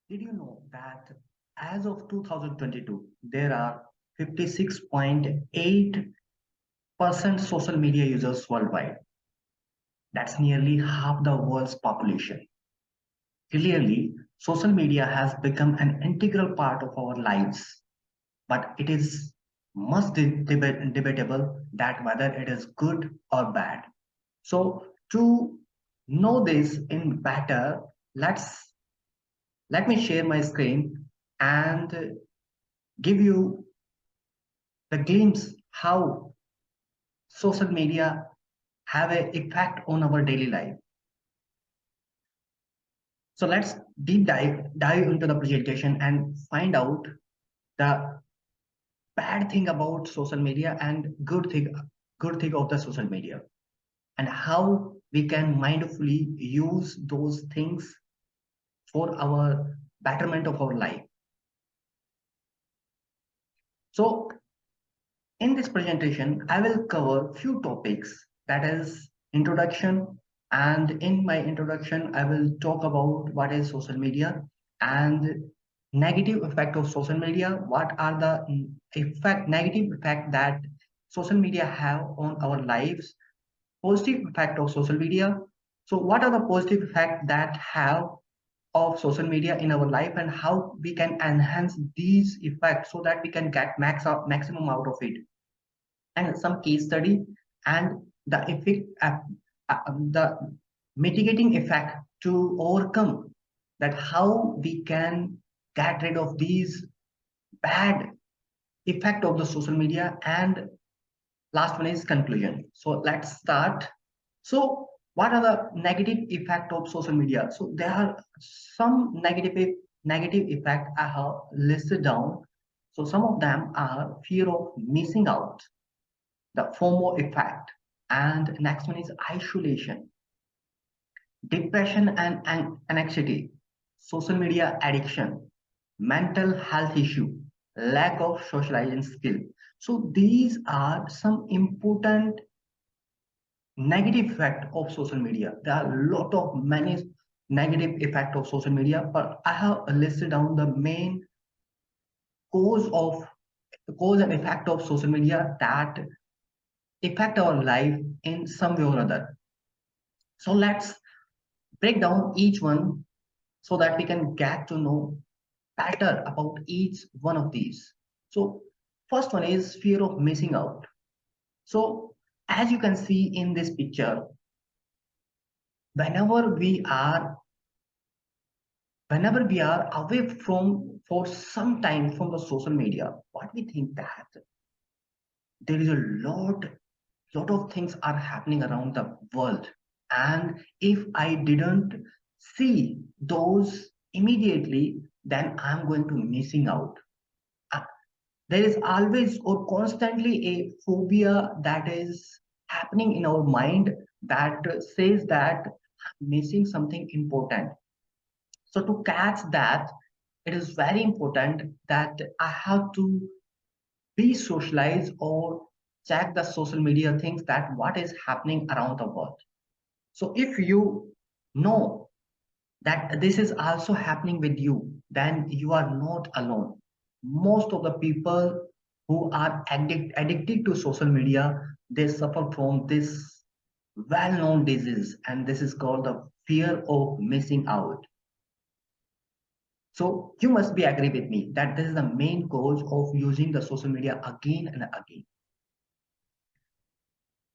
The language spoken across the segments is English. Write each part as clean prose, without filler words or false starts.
Did you know that as of 2022, there are 56.8% social media users worldwide? That's nearly half the world's population. Clearly, social media has become an integral part of our lives, but it is much debatable that whether it is good or bad. So, to know this in better, let me share my screen and give you the glimpse how social media have an effect on our daily life. So let's dive into the presentation and find out the bad thing about social media and good thing of the social media, and how we can mindfully use those things for our betterment of our life. So in this presentation, I will cover few topics, that is introduction. And in my introduction, I will talk about what is social media and negative effect of social media. What are the negative effect that social media have on our lives? Positive effect of social media. So what are the positive effect that have of social media in our life, and how we can enhance these effects so that we can get maximum out of it, and some case study, and the effect the mitigating effect to overcome that, how we can get rid of these bad effect of the social media. And last one is conclusion. So let's start. So what are the negative effect of social media? So there are some negative effect I have listed down. So some of them are fear of missing out, the FOMO effect, and next one is isolation, depression and anxiety, social media addiction, mental health issue, lack of socializing skill. So these are some important negative effect of social media. There are a lot of many negative effect of social media, but I have listed down the main cause of cause and effect of social media that affect our life in some way or other. So let's break down each one so that we can get to know better about each one of these. So first one is fear of missing out. So as you can see in this picture, whenever we are whenever we are away from for some time from the social media, what we think that there is a lot of things are happening around the world, and if I didn't see those immediately, then I'm going to missing out. Uh, there is always or constantly a phobia that is happening in our mind that says that I'm missing something important. So to catch that, it is very important that I have to be socialized or check the social media things, that what is happening around the world. So if you know that this is also happening with you, then you are not alone. Most of the people who are addicted to social media, they suffer from this well-known disease, and this is called the fear of missing out. So you must be agree with me that this is the main cause of using the social media again and again.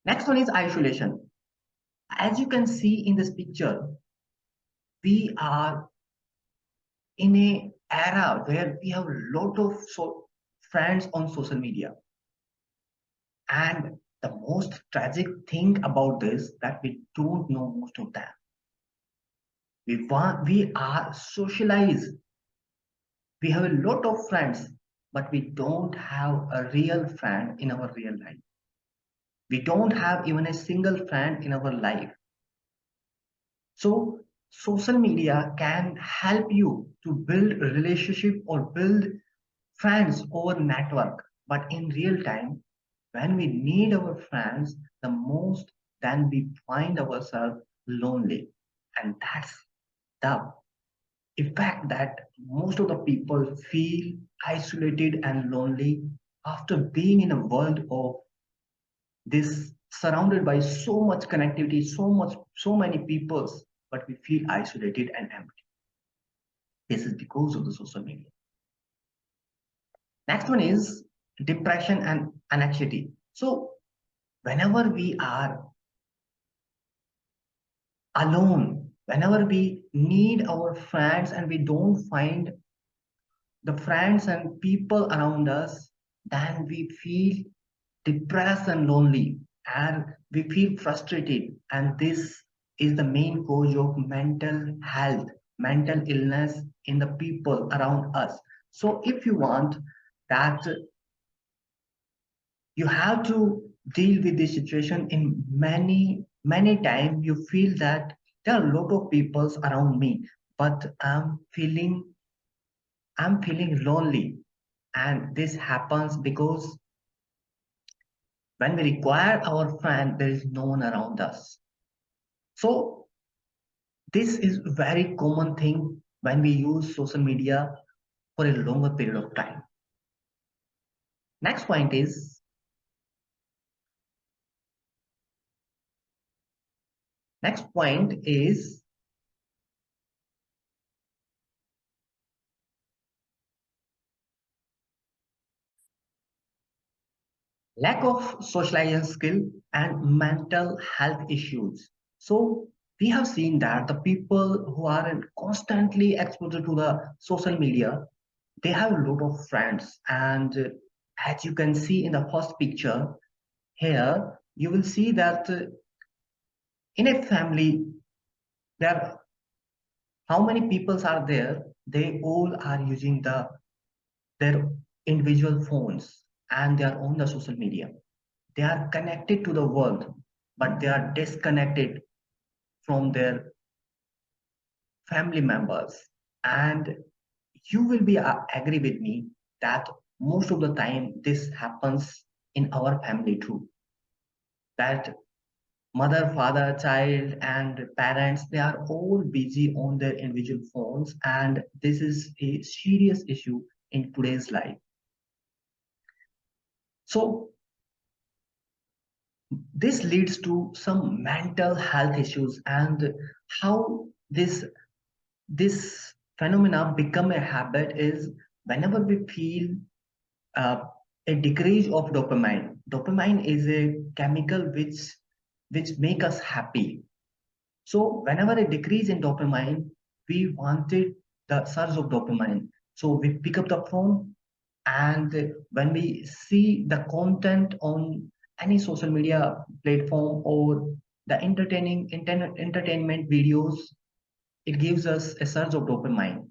Next one is isolation. As you can see in this picture, we are in a era where we have a lot of friends on social media. And the most tragic thing about this that we don't know most of them. We are socialized. We have a lot of friends, but we don't have a real friend in our real life. We don't have even a single friend in our life. So social media can help you to build a relationship or build friends over network. But in real time, when we need our friends the most, then we find ourselves lonely. And that's the effect that most of the people feel isolated and lonely after being in a world of this, surrounded by so much connectivity, so many peoples, but we feel isolated and empty. This is because of the social media. Next one is depression and anxiety. So whenever we are alone, whenever we need our friends and we don't find the friends and people around us, then we feel depressed and lonely, and we feel frustrated. And this is the main cause of mental health, mental illness in the people around us. So if you want that, you have to deal with this situation in many times. You feel that there are a lot of peoples around me, but I'm feeling lonely. And this happens because when we require our friend, there is no one around us. So this is a very common thing when we use social media for a longer period of time. Next point is next point is lack of socialization skill and mental health issues. So we have seen that the people who are constantly exposed to the social media, they have a lot of friends. And as you can see in the first picture here, you will see that in a family, there how many peoples are there? They all are using their individual phones, and they are on the social media. They are connected to the world, but they are disconnected from their family members. And you will be agree with me that most of the time this happens in our family too. That mother, father, child, and parents, they are all busy on their individual phones, and this is a serious issue in today's life. So this leads to some mental health issues. And how this phenomena become a habit is whenever we feel uh, a decrease of dopamine. Dopamine is a chemical which make us happy. So whenever a decrease in dopamine, we wanted the surge of dopamine. So we pick up the phone, and when we see the content on any social media platform or the entertainment videos, it gives us a surge of dopamine,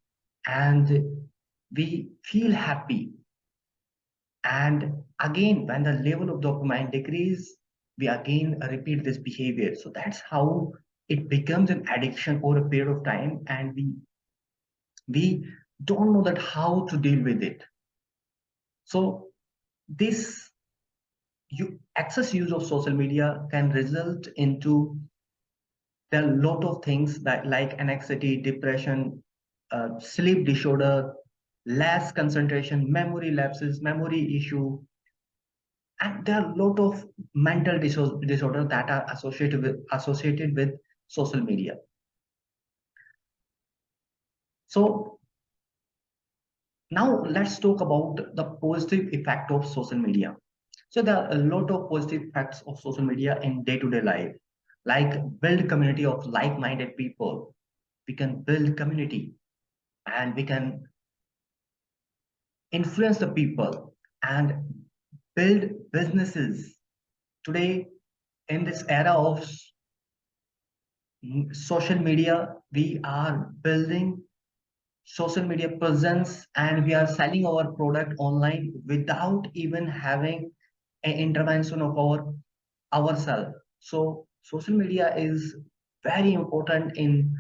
and we feel happy. And again, when the level of dopamine decrease, we again repeat this behavior. So that's how it becomes an addiction over a period of time, and we don't know that how to deal with it. So this excess use of social media can result into there are a lot of things that like anxiety, depression, sleep disorder, less concentration, memory lapses, memory issue, and there are a lot of mental disorders that are associated with social media. So now let's talk about the positive effect of social media. So there are a lot of positive effects of social media in day-to-day life, like build community of like-minded people. We can build community, and we can influence the people and build businesses. Today, in this era of social media, we are building social media presence, and we are selling our product online without even having an intervention of ourselves. So social media is very important in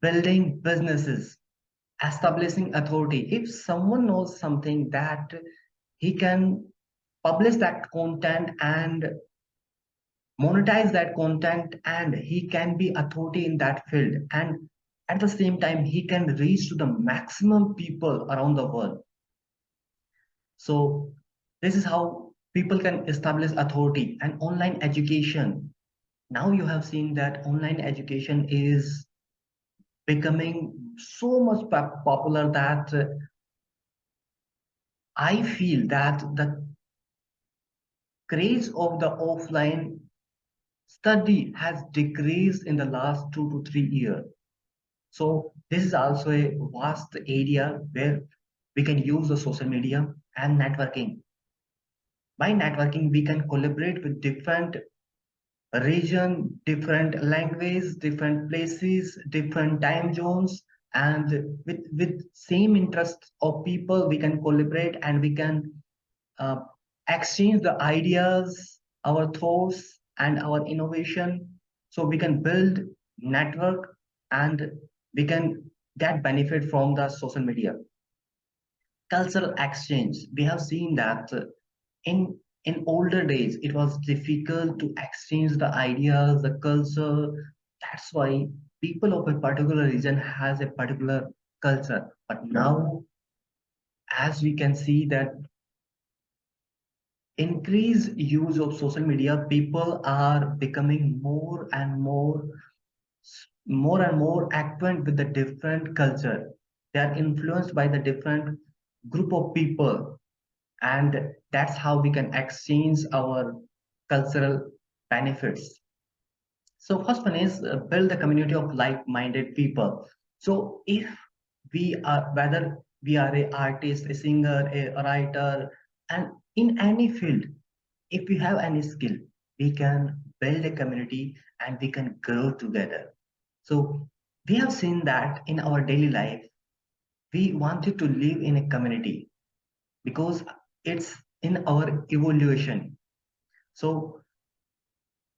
building businesses, establishing authority. If someone knows something, that he can publish that content and monetize that content, and he can be authority in that field. And At the same time, he can reach to the maximum people around the world. So this is how people can establish authority. And online education, now you have seen that online education is becoming so much popular that I feel that the craze of the offline study has decreased in the last 2 to 3 years. So this is also a vast area where we can use the social media and networking. By networking, we can collaborate with different region, different language, different places, different time zones, and with same interests of people, we can collaborate and we can uh, exchange the ideas, our thoughts, and our innovation. So we can build network and we can get benefit from the social media. Cultural exchange. We have seen that in in older days it was difficult to exchange the ideas, the culture. That's why people of a particular region has a particular culture. But now, as we can see that increased use of social media, people are becoming more and more acquainted with the different culture. They are influenced by the different group of people, and that's how we can exchange our cultural benefits. So first one is build a community of like-minded people. So if we are, whether we are a artist, a singer, a writer, and in any field, if we have any skill, we can build a community and we can grow together. So we have seen that in our daily life, we wanted to live in a community because it's in our evolution. So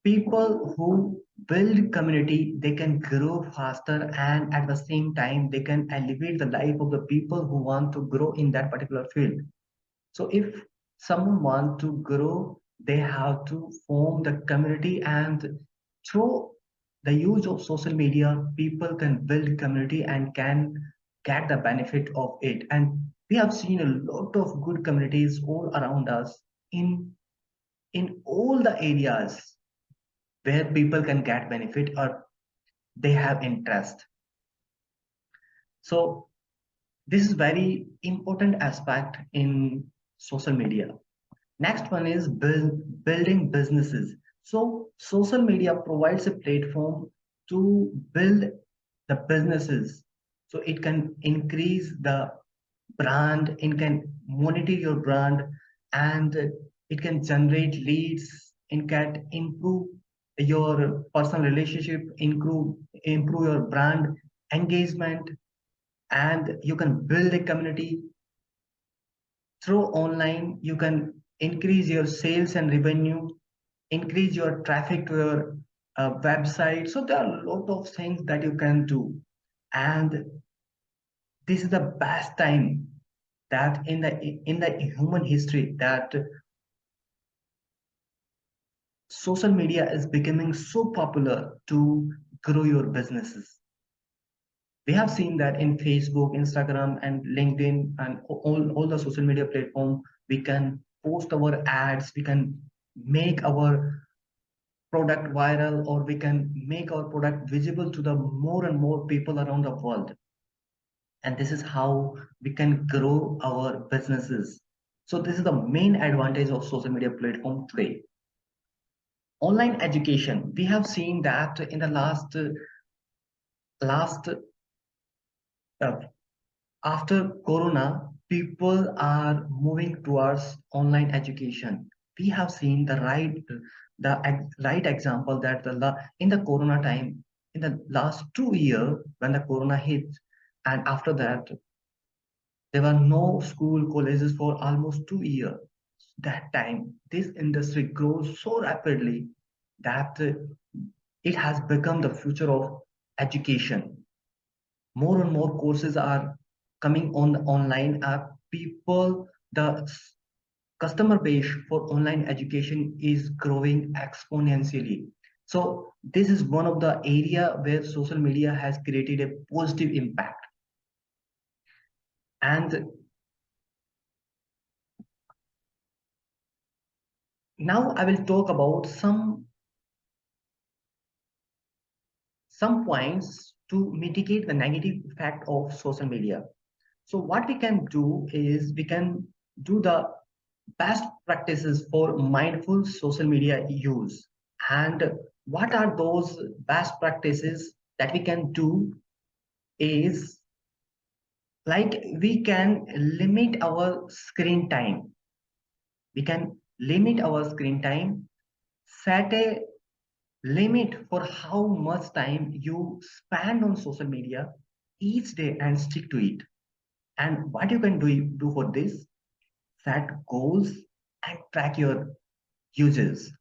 people who build community, they can grow faster, and at the same time they can elevate the life of the people who want to grow in that particular field. So if someone want to grow, they have to form the community, and through the use of social media, people can build community and can get the benefit of it. And we have seen a lot of good communities all around us in all the areas where people can get benefit or they have interest. So this is very important aspect in social media. Next one is building businesses. So social media provides a platform to build the businesses. So it can increase the brand, it can monitor your brand, and it can generate leads, it can improve your personal relationship, improve your brand engagement, and you can build a community through online. You can increase your sales and revenue, increase your traffic to your website. So there are a lot of things that you can do, and this is the best time that in the human history that social media is becoming so popular to grow your businesses. We have seen that in Facebook, Instagram, and LinkedIn, and all the social media platform, we can post our ads, we can make our product viral, or we can make our product visible to the more and more people around the world. And this is how we can grow our businesses. So this is the main advantage of social media platform today. Online education, we have seen that in the last uh, after corona, people are moving towards online education. We have seen the right example that in the corona time, in the last 2 years when the corona hit, and after that there were no school colleges for almost 2 years. That time, this industry grows so rapidly that it has become the future of education. More and more courses are coming on the online app. People, the customer base for online education is growing exponentially. So this is one of the area where social media has created a positive impact. And now I will talk about some points to mitigate the negative effect of social media. So what we can do is we can do the best practices for mindful social media use. And what are those best practices that we can do is, like, we can limit our screen time. We can limit our screen time, set a limit for how much time you spend on social media each day and stick to it. And what you can do for this, set goals and track your uses.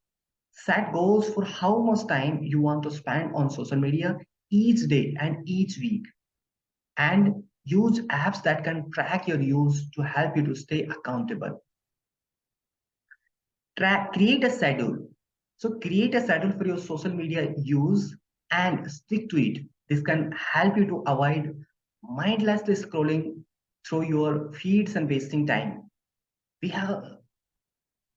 Set goals for how much time you want to spend on social media each day and each week. And use apps that can track your use to help you to stay accountable. Create a schedule. So create a schedule for your social media use and stick to it. This can help you to avoid mindlessly scrolling through your feeds and wasting time. We have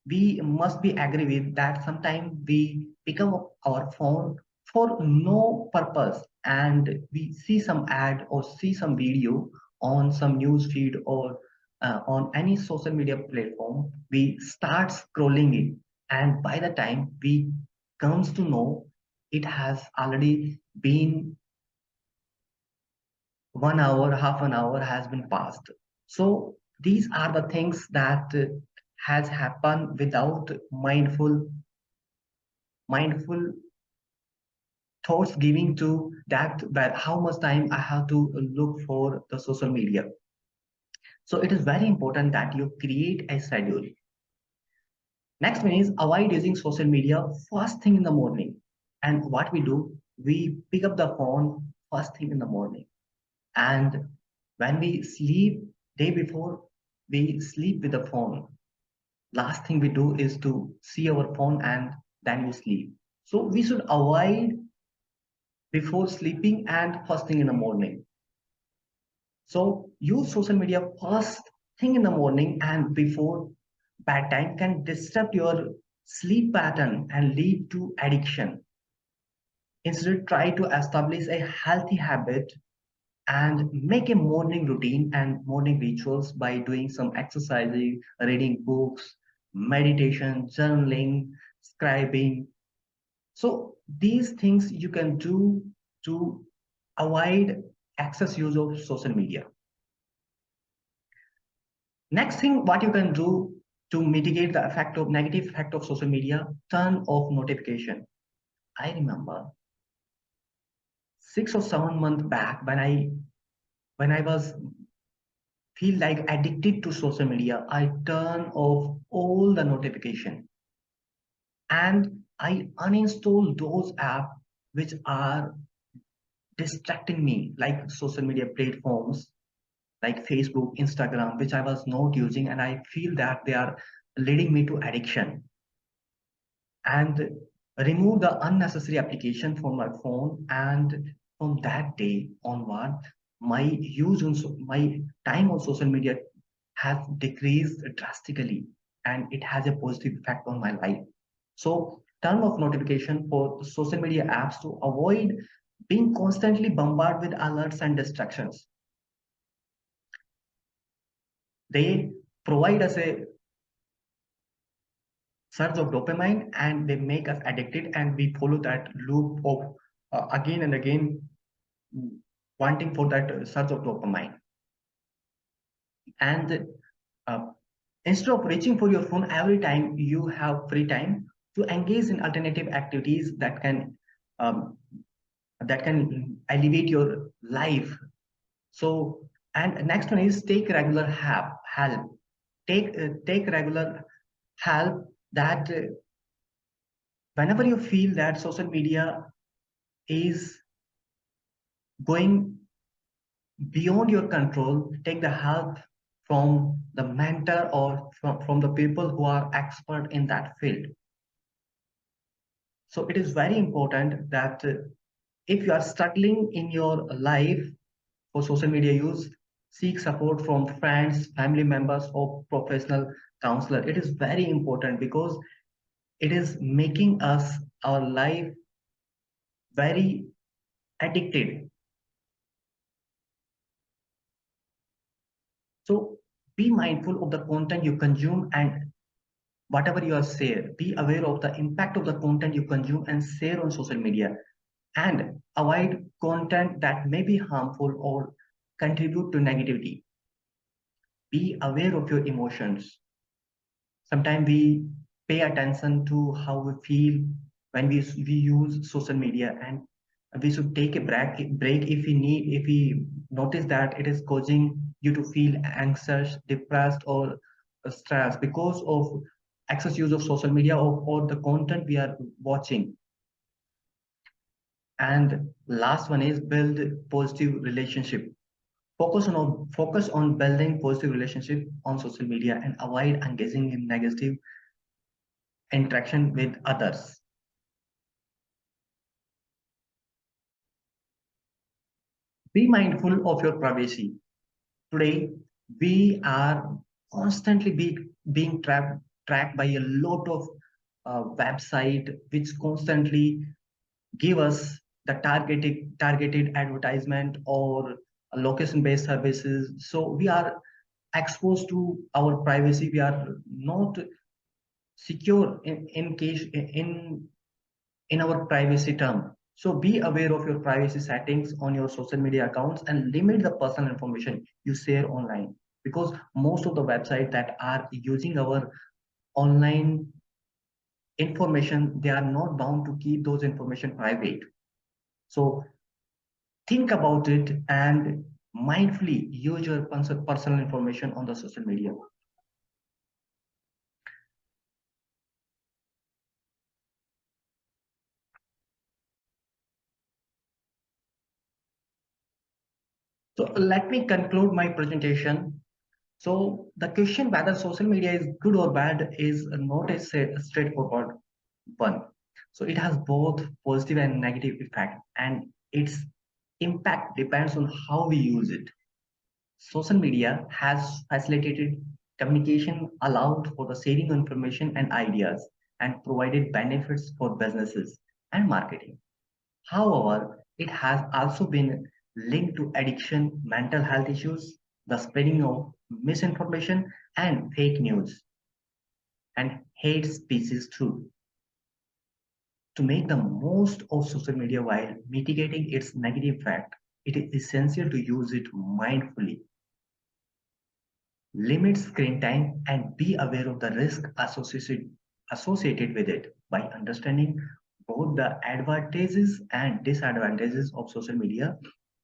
we must be agree with that sometimes we pick up our phone for no purpose, and we see some ad or see some video on some news feed or on any social media platform. We start scrolling it, and by the time we comes to know, it has already been 1 hour, half an hour has been passed. So these are the things that has happened without mindful thoughts giving to that how much time I have to look for the social media. So it is very important that you create a schedule. Next one is avoid using social media first thing in the morning. And what we do, we pick up the phone first thing in the morning. And when we sleep day before, we sleep with the phone. Last thing we do is to see our phone and then we sleep. So we should avoid before sleeping and first thing in the morning. So use social media first thing in the morning and before bedtime can disrupt your sleep pattern and lead to addiction. Instead, try to establish a healthy habit and make a morning routine and morning rituals by doing some exercising, reading books, meditation, journaling, scribing. So these things you can do to avoid excess use of social media. Next thing, what you can do to mitigate the effect of negative effect of social media, turn off notification. I remember 6 or 7 months back when I was feel like addicted to social media, I turn off all the notification and I uninstall those apps which are distracting me, like social media platforms like Facebook, Instagram, which I was not using, and I feel that they are leading me to addiction. And remove the unnecessary application from my phone. And from that day onward, my time on social media has decreased drastically, and it has a positive effect on my life. So turn off notification for social media apps to avoid being constantly bombarded with alerts and distractions. They provide us a surge of dopamine and they make us addicted, and we follow that loop of again and again, mm, wanting for that surge of dopamine. And uh, instead of reaching for your phone every time you have free time, to engage in alternative activities um, that can elevate your life. So, and next one is take regular help. Take regular help that whenever you feel that social media is going beyond your control, take the help from the mentor or from the people who are expert in that field. So it is very important that if you are struggling in your life for social media use, seek support from friends, family members, or professional counselor. It is very important because it is making us our life very addicted. So be mindful of the content you consume and whatever you are share. Be aware of the impact of the content you consume and share on social media, and avoid content that may be harmful or contribute to negativity. Be aware of your emotions. Sometimes we pay attention to how we feel when we use social media, and we should take a break if we need, if we notice that it is causing you to feel anxious, depressed, or stressed because of excess use of social media, or the content we are watching. And last one is build positive relationship. Focus on building positive relationship on social media and avoid engaging in negative interaction with others. Be mindful of your privacy. Today, we are constantly being tracked by a lot of website which constantly give us the targeted advertisement or location based services. So we are exposed to our privacy. We are not secure in case in our privacy term. So be aware of your privacy settings on your social media accounts and limit the personal information you share online, because most of the websites that are using our online information, they are not bound to keep those information private. So think about it and mindfully use your personal information on the social media. So let me conclude my presentation. So the question whether social media is good or bad is not a straightforward one. So it has both positive and negative effect, and its impact depends on how we use it. Social media has facilitated communication, allowed for the sharing of information and ideas, and provided benefits for businesses and marketing. However, it has also been linked to addiction, mental health issues, the spreading of misinformation and fake news, and hate speeches too. To make the most of social media while mitigating its negative effect, it is essential to use it mindfully. Limit screen time and be aware of the risk associated with it. By understanding both the advantages and disadvantages of social media,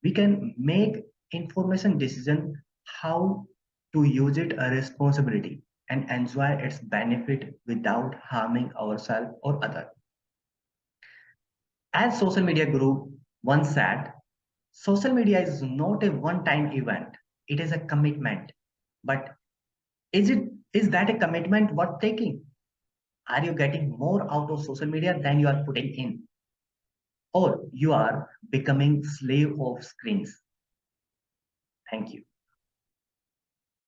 we can make information decision how to use it a responsibility and enjoy its benefit without harming ourselves or others. As social media guru once said, social media is not a one-time event, it is a commitment. But is that a commitment worth taking? Are you getting more out of social media than you are putting in? Or you are becoming slave of screens? Thank you.